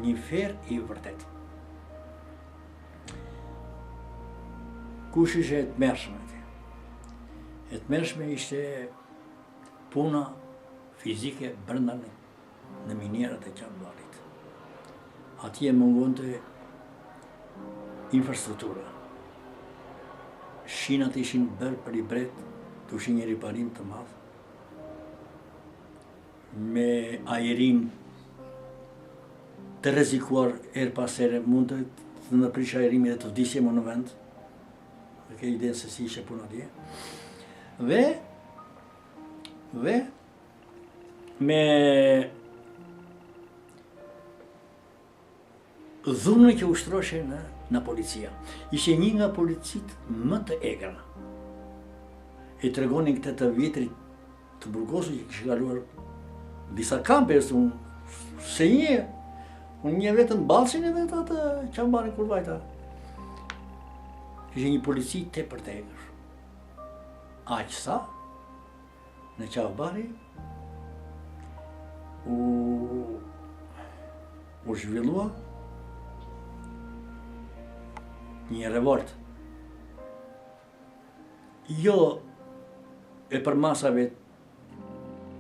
një fer i vërtet. Kush ishe e të mërshme? E të mërshme ishte puna fizike brenda në minierat e Qanbarit. Atje mungonte infrastruktura. Shinat ishin bërë për i bret, të ushin një riparim të madh, me ajerin të rrezikuar her pas here, mund të ndërprish ajerimi dhe të vdisje më në vend, dhe ke idenë se si ishe puna atje. Dhe me dhunën që ushtroshe në policia. Ishe një nga policit më të egra. E të regonin këtë të vjetrit të Burgosit që kishë kaluar disa kampe, unë një vetën Ballshin edhe të Qanbarin kur vajta. Ishe një polici të egër. Aq sa, në Qanbari u zhvillua një revolt. Jo e për masave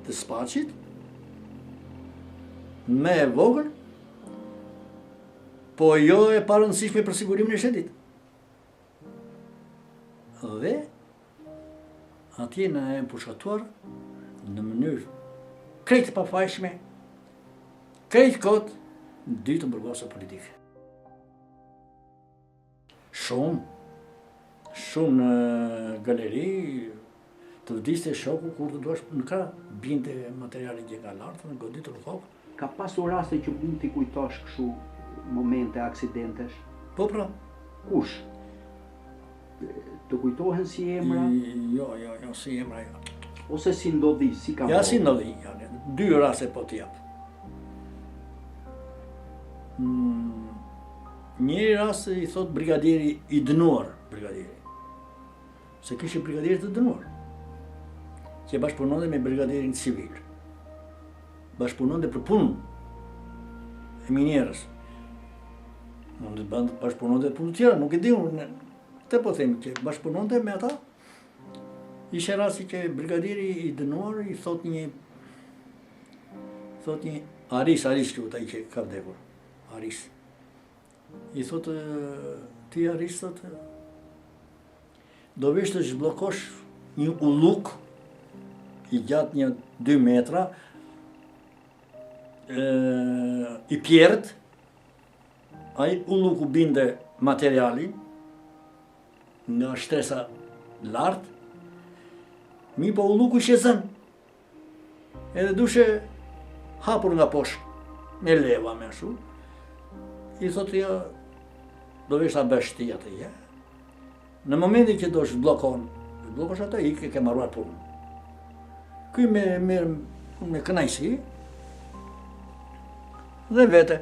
të Spaqit, me e vogël, po jo e parëndësishme për sigurimin e shtetit. Dhe atje në e mpushatuar në mënyrë krejt pafajshme, krejt kot, dy të burgosa politike. Shumë në galeri, të vdiste shoku kur të duash në ka binte materialin që nga lartë, në goditur në fokë. Ka pasur raste që mund t'i kujtosh kështu momente, aksidentesh? Po pra. Kush? Të kujtohen si emra? Jo, si emra jo. Ose si ndodhi, si ka Ja, si ndodhi, dy raste po t'jap. Njëri rast i thot brigadieri i dënuar, se kishte brigadier të dënuar, që bashkëpunonte me brigadierin civil. Bashkëpunonte për punën e minierës. Mund të bashkëpunonte punë të tjera, nuk e di unë. Këtë po themi që bashkëpunonte me ata. Ishte rasti që brigadieri i dënuar i thot një Aris që ai që ka vdekur. Aris. I thotë, ti Aris, thotë, do vesh të zhbllokosh një ulluk i gjatë një 2 metra, i pjerët, ai ulluku binde materialin nga shtresa lartë, mi po ulluku ishe zënë, edhe dushe hapur nga poshtë, me leva me ashtu. I thotë, ja, do vesh ta bësh ti atë, ja. Në momentin që do zhbllokosh atë, i ke marruar punën. Ky me kënaqësi dhe vete.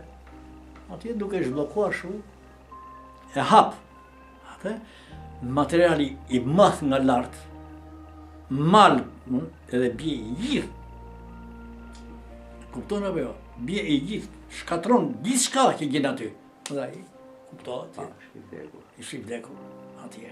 Atje duke zhbllokuar shumë, e hap atë, materiali i madh nga lartë, mal edhe bie i gjithë. Kupton apo jo? Bie i gjithë, shkatron gjithçka që gjen aty. Dhe ai kuptohet. I vdekur atje.